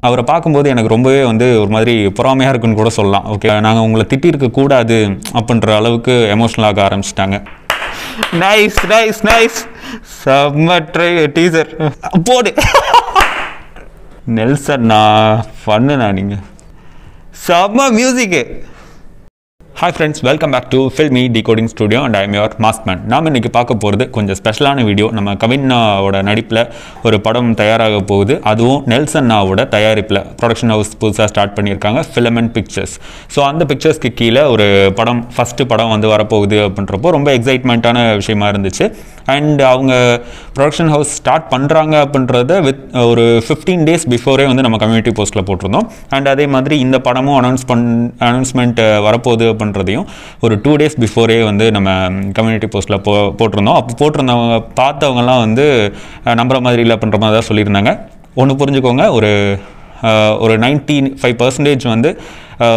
அவரை பார்க்கும்போது எனக்கு ரொம்பவே வந்து ஒரு மாதிரி பொறாமையாக இருக்குன்னு கூட சொல்லலாம். ஓகே, நாங்கள் உங்களை திட்டிருக்க கூடாது அப்படின்ற அளவுக்கு எமோஷனல் ஆக ஆரம்பிச்சிட்டாங்க. நைஸ் நைஸ் நைஸ், செம்ம டீசர் போடு. நெல்சன் நான் ஃபன்னுண்ணா, நீங்கள் செம்ம மியூசிக்கு. Hi friends, welcome back to filmy decoding studio and I am your maskman. நாம் இன்றைக்கி பார்க்க போகிறது கொஞ்சம் ஸ்பெஷலான வீடியோ. நம்ம கவினாவோட நடிப்பில் ஒரு படம் தயாராக போகுது. அதுவும் நெல்சன்னாவோட தயாரிப்பில் ப்ரொடக்ஷன் ஹவுஸ் புதுசாக ஸ்டார்ட் பண்ணியிருக்காங்க, ஃபிலமெண்ட் பிக்சர்ஸ். ஸோ அந்த பிக்சர்ஸ்க்கு கீழே ஒரு படம், ஃபஸ்ட்டு படம் வந்து வரப்போகுது அப்படின்றப்போ ரொம்ப எக்ஸைட்மெண்ட்டான விஷயமா இருந்துச்சு. அண்ட் அவங்க ப்ரொடக்ஷன் ஹவுஸ் ஸ்டார்ட் பண்ணுறாங்க அப்படின்றத ஒரு 15 days பிஃபோரே வந்து நம்ம கம்யூனிட்டி போஸ்ட்டில் போட்டிருந்தோம். அண்ட் அதே மாதிரி இந்த படமும் அனௌன்ஸ்மெண்ட் வரப்போகுது அப்படின்றதையும் ஒரு 2 days பிஃபோரே வந்து நம்ம கம்யூனிட்டி போஸ்ட்டில் போட்டிருந்தோம். அப்போ போட்டிருந்தவங்க பார்த்தவங்கலாம் வந்து நம்புற மாதிரி இல்லை அப்படின்ற மாதிரி தான் சொல்லியிருந்தாங்க. ஒன்று புரிஞ்சுக்கோங்க, ஒரு 95% வந்து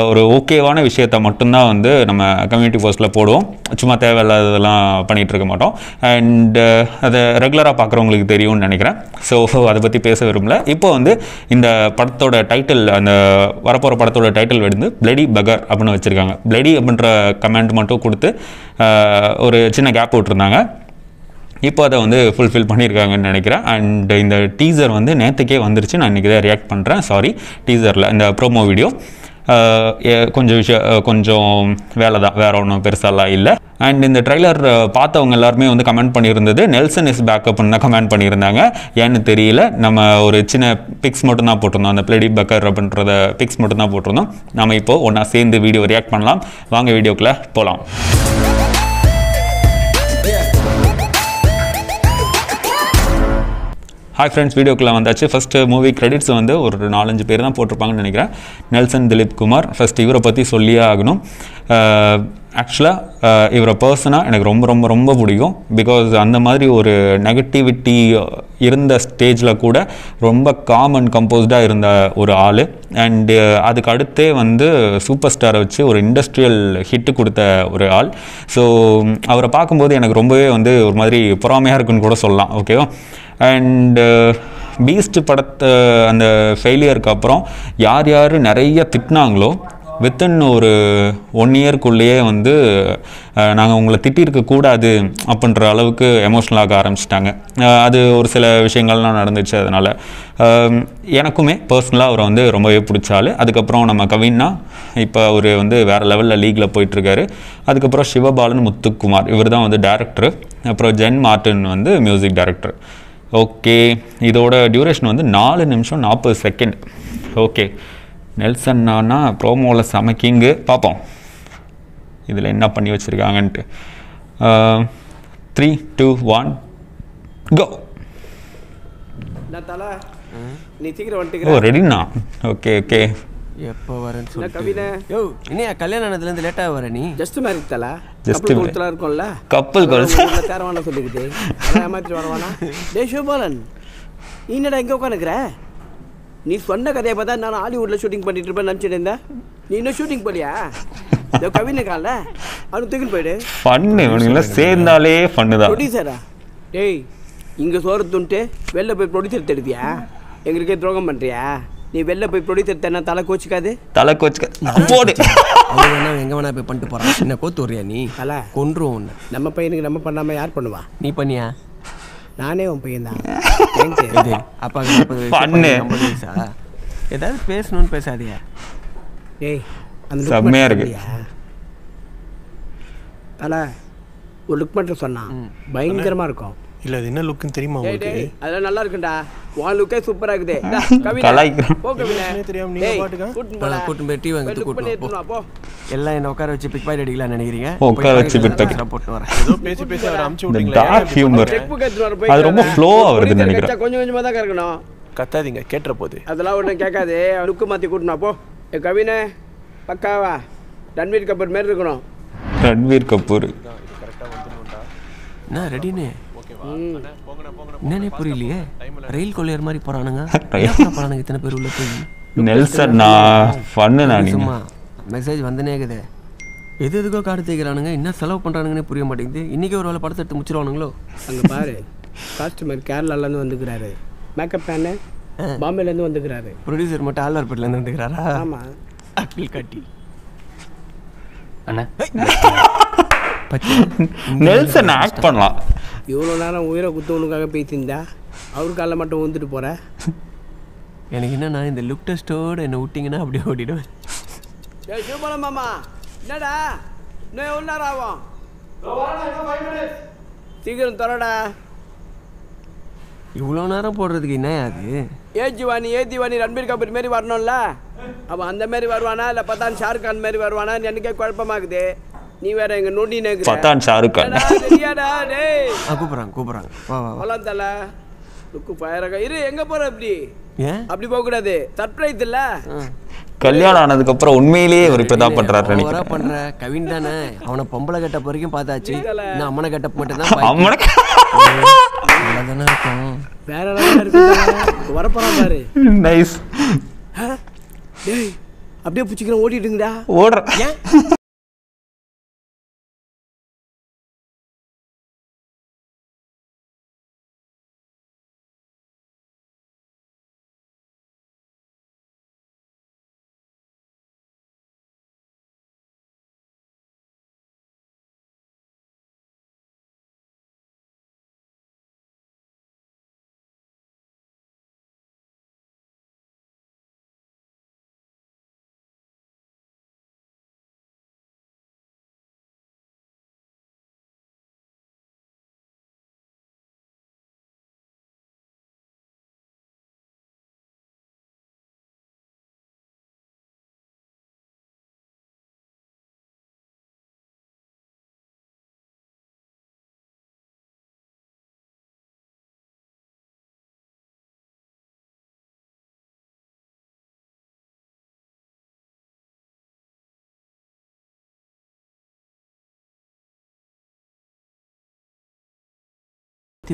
ஒரு ஓகேவான விஷயத்த மட்டும்தான் வந்து நம்ம கம்யூனிட்டி போஸ்ட்டில் போடுவோம். சும்மா தேவையில்லாததெல்லாம் பண்ணிகிட்டு இருக்க மாட்டோம். அண்ட் அதை ரெகுலராக பார்க்குறவங்களுக்கு தெரியும்னு நினைக்கிறேன். ஸோ அதை பற்றி பேச விரும்பல. இப்போ வந்து இந்த படத்தோட டைட்டில், அந்த வரப்போகிற படத்தோட டைட்டில் வந்து பிளடி பகர் அப்படின்னு வச்சுருக்காங்க. பிளடி அப்படின்ற கமெண்ட் மட்டும் கொடுத்து ஒரு சின்ன கேப் விட்டுருந்தாங்க. இப்போ அதை வந்து ஃபுல்ஃபில் பண்ணியிருக்காங்கன்னு நினைக்கிறேன். அண்ட் இந்த டீசர் வந்து நேற்றுக்கே வந்துருச்சு. நான் இன்றைக்கி தான் ரியாக்ட் பண்ணுறேன். சாரி, டீசரில் இந்த ப்ரோமோ வீடியோ கொஞ்சம் வேலை தான், வேறு ஒன்றும் பெருசாலாம் இல்லை. அண்ட் இந்த ட்ரைலர் பார்த்தவங்க எல்லாருமே வந்து கமெண்ட் பண்ணியிருந்தது நெல்சன் இஸ் பேக்கப்னு தான் கமெண்ட் பண்ணியிருந்தாங்க. ஏன்னு தெரியல. நம்ம ஒரு சின்ன பிக்ஸ் மட்டும்தான் போட்டிருந்தோம், அந்த பிளடி பக்கர் அப்படின்றத பிக்ஸ் மட்டும்தான் போட்டிருந்தோம். நம்ம இப்போது ஒன்றா சேர்ந்து வீடியோ ரியாக்ட் பண்ணலாம். வாங்க வீடியோக்குள்ளே போகலாம். ஹாய் ஃப்ரெண்ட்ஸ், வீடியோக்குள்ளே வந்தாச்சு. ஃபஸ்ட்டு மூவி கிரெடிட்ஸ் வந்து ஒரு 4-5 பேர் தான் போட்டிருப்பாங்கன்னு நினைக்கிறேன். நெல்சன் திலீப் குமார். ஃபஸ்ட் இவரை பற்றி சொல்லியே ஆகணும். ஆக்சுவலாக இவரை பர்சனாக எனக்கு ரொம்ப ரொம்ப ரொம்ப பிடிக்கும். பிகாஸ் அந்த மாதிரி ஒரு நெகட்டிவிட்டி இருந்த ஸ்டேஜில் கூட ரொம்ப காம் அண்ட் கம்போஸ்டாக இருந்த ஒரு ஆள். அண்டு அதுக்கு அடுத்தே வந்து சூப்பர் ஸ்டாரை வச்சு ஒரு இண்டஸ்ட்ரியல் ஹிட்டு கொடுத்த ஒரு ஆள். ஸோ அவரை பார்க்கும்போது எனக்கு ரொம்பவே வந்து ஒரு மாதிரி பொறாமையாக இருக்குன்னு கூட சொல்லலாம். ஓகேவா? அண்டு பீஸ்ட் படத்தை அந்த ஃபெயிலியருக்கு அப்புறம் யார் யார் நிறைய திட்டினாங்களோ வித்தின் ஒரு 1 yearக்குள்ளேயே வந்து நாங்கள் உங்களை திட்டிருக்கக்கூடாது அப்படின்ற அளவுக்கு எமோஷ்னல் ஆக ஆரம்பிச்சிட்டாங்க. அது ஒரு சில விஷயங்கள்லாம் நடந்துச்சு. அதனால் எனக்குமே பர்சனலாக அவரை வந்து ரொம்பவே பிடிச்சாள். அதுக்கப்புறம் நம்ம கவின்னா இப்போ அவர் வந்து வேறு லெவலில் லீக்கில் போயிட்டுருக்காரு. அதுக்கப்புறம் சிவபாலன் முத்துக்குமார், இவர் தான் வந்து டேரக்டரு. அப்புறம் ஜென் மார்ட்டின் வந்து மியூசிக் டைரக்டர். ஓகே, இதோட டியூரேஷன் வந்து 4 நிமிஷம் 40 செகண்ட். ஓகே, நெல்சன்னானா ப்ரோமோவில் சமைக்கிங்கு. பார்ப்போம் இதில் என்ன பண்ணி வச்சுருக்காங்கன்ட்டு. 3, 2, 1 கோ. ஓ, ரெடிண்ணா? Okay okay. எப்போ வரேன்னு சொல்லி இன்னும் கல்யாணம் ஆனதுலேருந்து லேட்டாக வர நீ ஜஸ்ட் மேரேஜ் தலா ஜஸ்ட் இருக்கும்ல கப்பல் தேரவான சொல்லிக்கிட்டு ஏமாற்றி வரவானா. டே சிவபாலன், நீ என்னடா எங்கே உட்காந்துக்கிற? நீ சொன்ன கதையை பார்த்தா நான் ஹாலிவுட்டில் ஷூட்டிங் பண்ணிட்டு இருப்பேன் நினச்சிட்டு இருந்தேன். நீ இன்னும் ஷூட்டிங் போலியா? கவினை கால அவனு தூக்கின்னு போயிடு. ஃபன்னு இவனுங்களாம் சேர்ந்தாலே ஃபன்னு தான். ப்ரொடியூசரா? டேய், இங்கே சோறு துண்டு வெளில போய் ப்ரொடியூசர் தேடுவியா? எங்களுக்கே துரோகம் பண்ணுறியா? நீ வெளில போய் ப்ரொடியூசர் தேனா தலை கோச்சிக்காது போடு. வேணா எங்கே வேணா போய் பண்ணிட்டு போகிறான். என்ன கோத்து வர்றியா நீ? தலை கொன்றுவோம் ஒன்று. நம்ம பையனுக்கு நம்ம பண்ணாமல் யார் பண்ணுவா? நீ பண்ணியா? நானே உன் பையன் தான். அப்பா 40 வயசா? ஏதாவது பேசணும்னு பேசாதியா? ஏய், அந்த செம்மையாக இருக்கு. தலை ஒரு லுக் மட்டும் சொன்னான், பயங்கரமாக இருக்கும். இல்ல அது என்ன லுக்னு தெரியுமா உங்களுக்கு? அதெல்லாம் நல்லா இருக்குடா. உன் லுக்கே சூப்பரா இருக்குது. கூட்டு போய் டீ வாங்கிட்டு கூட்டு போ. எல்லாம் என்ன உட்கார வச்சு பிக் பாக்கெட் அடிக்கலாம் நினைக்கிறீங்க? உட்கார வச்சு பிக் பாக்கெட் போட்டு வரேன். ஏதோ பேசி பேசி அவரை அமுச்சு விட்டீங்களா? டார்க் ஹியூமர் அது ரொம்ப ஃப்ளோவா வருதுன்னு நினைக்கிறேன். கொஞ்சம் கொஞ்சமா தான் கறக்கணும். கத்தாதீங்க, கேட்ற போது. அதெல்லாம் ஒன்றும் கேட்காது. லுக்கு மாற்றி கூட்டினா போ. கவினே பக்காவா ரன்வீர் கபூர் மாரி இருக்கணும். ரன்வீர் கபூர் என்ன ரெடினே? என்னன்னே புரியலையே. ரயில் கொள்ளையர் மாதிரி போறானுங்க. போறானுங்க இத்தனை பேர் உள்ள போய். நெல்சன் நான் ஃபன்னு நான் சும்மா மெசேஜ் வந்துனே இருக்குது. எதுக்கோ காடு தேய்க்கிறானுங்க. என்ன செலவு பண்ணுறானுங்கன்னே புரிய மாட்டேங்குது. இன்றைக்கி ஒரு வேலை படத்தை எடுத்து முடிச்சிருவானுங்களோ? அங்கே பாரு, காஸ்டியூமர் கேரளாலேருந்து வந்துக்கிறாரு. மேக்கப் மேனு பாம்பேலேருந்து வந்துக்கிறாரு. ப்ரொடியூசர் மட்டும் ஆழ்வார்பேட்டிலேருந்து வந்துக்கிறாரா? ஆமாம். அக்கில் காட்டி அண்ணா நெல்சன் ஆக்ட் பண்ணலாம். இவ்வளோ நேரம் உயிரை குத்தவனுக்காக பேசியிருந்தா அவரு காலைல மட்டும் வந்துட்டு போகிறேன். எனக்கு என்னன்னா இந்த லுக் டெஸ்ட்டோடு என்னை விட்டிங்கன்னா அப்படியே ஓடிடுவேன். சிவபாலம் மாமா என்னடா இன்னும் எவ்வளோ நேரம் ஆகும்? சீக்கிரம் தரடா. இவ்வளோ நேரம் போடுறதுக்கு என்ன அது? ஏஜிவாணி ரன்பீர் கபூர் மாரி வரணும்ல. அப்போ அந்த மாரி வருவானா இல்லை பத்தான் ஷாருக் கான் மாரி வருவானா எனக்கே குழப்பமாக்குது. நீ வேற எங்க நோண்டி நேக்குற பத்தான் ஷாருக் கான் கூப்பிடுறாங்க வா வா வலாம் தல லுக்கு ஃபயரா இரு. எங்க போற அப்படி? ஏன் அப்படி போக கூடாது? சர்ப்ரைஸ் இல்ல. கல்யாணம் ஆனதுக்கு அப்புறம் உண்மையிலேயே ஒரு இப்பதான் பண்றாரு நினைக்கிறேன். பண்ற கவின் தானே. அவனை பொம்பளை கட்டப் வரைக்கும் பார்த்தாச்சு. நான் அம்மனை கட்டப் மட்டும் தான். அம்மனை தானே இருக்கும். வேற லெவல்ல இருக்கு. வரப்போறான் பாரு. நைஸ். டேய் அப்படியே புடிச்சிக்கிறேன் ஓடிடுங்கடா. ஓடுற ஏன்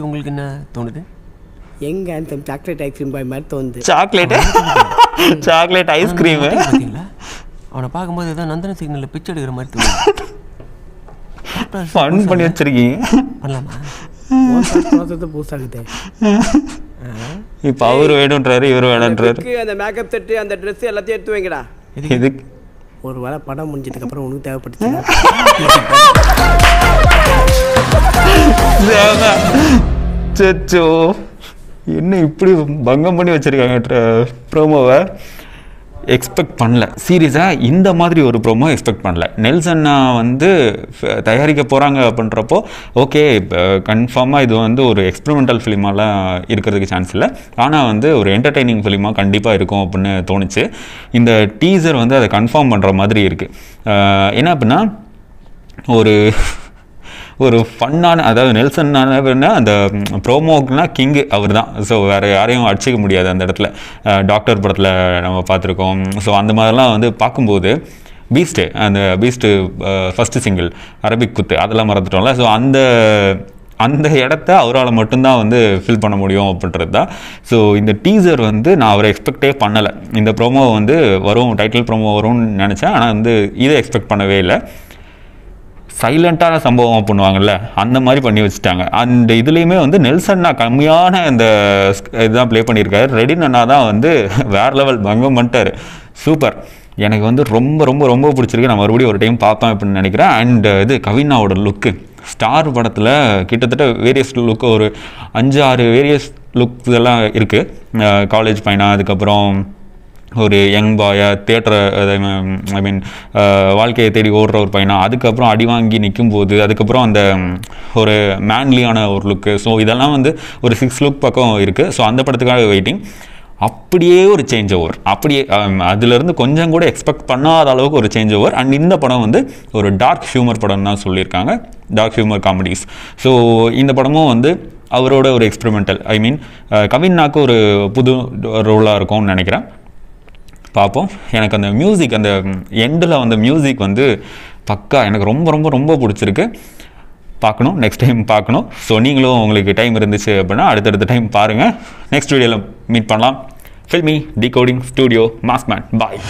உங்களுக்கு என்ன தோணுது? எங்க அந்த சாக்லேட் ஐஸ்கிரீம் பாய் மாதிரி தோணுது. சாக்லேட் ஐஸ்கிரீம் பாத்தீங்களா? அவனை பார்க்கும்போது ஏதோ நந்தன சிக்னல்ல பிச்சை எடுக்கிற மாதிரி தோணுது. ஃபன் பண்ணி வச்சிருக்கீங்க. பண்ணலாமா? பூசாகுது. இப்ப அவரு வேணும்ன்றாரு இவரு வேணும்ன்றாரு. அந்த மேக்கப் செட் அந்த ட்ரெஸ் எல்லாத்தையும் எடுத்து வைங்கடா. எதுக்கு? ஒரு வேளை படம் முடிஞ்சதுக்கு அப்புறம் உனக்கு தேவைப்பட்டுச்சு. என்ன இப்படி பங்கம் பண்ணி வச்சிருக்காங்க ப்ரோமோவை. எக்ஸ்பெக்ட் பண்ணல சீரியஸாக. இந்த மாதிரி ஒரு ப்ரோமோ எக்ஸ்பெக்ட் பண்ணல. நெல்சன்னா வந்து தயாரிக்க போகிறாங்க அப்படின்றப்போ ஓகே கன்ஃபார்மாக இது வந்து ஒரு எக்ஸ்பெரிமெண்டல் ஃபிலிமாலாம் இருக்கிறதுக்கு சான்ஸ் இல்லை. ஆனால் வந்து ஒரு என்டர்டெய்னிங் ஃபிலிமாக கண்டிப்பாக இருக்கும் அப்படின்னு தோணுச்சு. இந்த டீசர் வந்து அதை கன்ஃபார்ம் பண்ணுற மாதிரி இருக்குது. என்ன அப்படின்னா ஒரு ஃபன்னான, அதாவது நெல்சன் அந்த ப்ரோமோக்குனா கிங்கு அவர் தான். ஸோ வேறு யாரையும் அடிச்சிக்க முடியாது அந்த இடத்துல. டாக்டர் படத்தில் நம்ம பார்த்துருக்கோம். ஸோ அந்த மாதிரிலாம் வந்து பார்க்கும்போது அந்த பீஸ்ட்டு ஃபஸ்ட்டு சிங்கிள் அரபிக் குத்து அதெல்லாம் மறந்துட்டோம்ல. ஸோ அந்த இடத்த அவரால் மட்டும்தான் வந்து ஃபில் பண்ண முடியும் அப்படின்றது தான். ஸோ இந்த டீசர் வந்து நான் அவரை எக்ஸ்பெக்டே பண்ணலை. இந்த ப்ரோமோ வந்து வரும், டைட்டில் ப்ரோமோ வரும்னு நினச்சேன். ஆனால் வந்து இதை எக்ஸ்பெக்ட் பண்ணவே இல்லை. சைலண்ட்டான சம்பவம் பண்ணுவாங்கள்ல அந்த மாதிரி பண்ணி வச்சுட்டாங்க. அந்த இதுலேயுமே வந்து நெல்சன்னா கம்மியான இந்த இதுதான் ப்ளே பண்ணியிருக்காரு. ரெடினா தான் வந்து வேறு லெவல் பங்கம் பண்ணிட்டார். சூப்பர். எனக்கு வந்து ரொம்ப ரொம்ப ரொம்ப பிடிச்சிருக்கு. நான் மறுபடியும் ஒரு டைம் பார்ப்பேன் அப்படின்னு நினைக்கிறேன். அண்ட் இது கவினாவோட லுக்கு ஸ்டார் படத்தில் கிட்டத்தட்ட வேரியஸ் லுக்கு ஒரு 5-6 வேரியஸ் லுக்ஸ் எல்லாம் இருக்குது. காலேஜ் பையனா, அதுக்கப்புறம் ஒரு யங் பாயா, தியேட்டரை ஐ மீன் வாழ்க்கையை தேடி ஓடுற ஒரு பையனா, அதுக்கப்புறம் அடி வாங்கி நிற்கும்போது, அதுக்கப்புறம் அந்த ஒரு மேன்லியான ஒரு லுக்கு. ஸோ இதெல்லாம் வந்து ஒரு 6 லுக் பக்கம் இருக்குது. ஸோ அந்த படத்துக்காக வெயிட்டிங். அப்படியே ஒரு சேஞ்ச் ஓவர், அப்படியே அதுலேருந்து கொஞ்சம் கூட எக்ஸ்பெக்ட் பண்ணாத அளவுக்கு ஒரு சேஞ்ச் ஓவர். அண்ட் இந்த படம் வந்து ஒரு டார்க் ஹியூமர் படம் தான் சொல்லியிருக்காங்க, டார்க் ஹியூமர் காமெடிஸ். ஸோ இந்த படமும் வந்து அவரோட ஒரு எக்ஸ்பெரிமெண்டல், ஐ மீன் கவின்னாக்கு ஒரு புது ரோலாக இருக்கும்னு நினைக்கிறேன். பார்ப்போம். எனக்கு அந்த மியூசிக், அந்த எண்டில் அந்த மியூசிக் வந்து பக்கா எனக்கு ரொம்ப ரொம்ப ரொம்ப பிடிச்சிருக்கு. பார்க்கணும், நெக்ஸ்ட் டைம் பார்க்கணும். ஸோ நீங்களும் உங்களுக்கு டைம் இருந்துச்சு அப்படின்னா அடுத்தடுத்த டைம் பாருங்கள். நெக்ஸ்ட் வீடியோவில் மீட் பண்ணலாம். Filmy decoding studio massman. பாய்.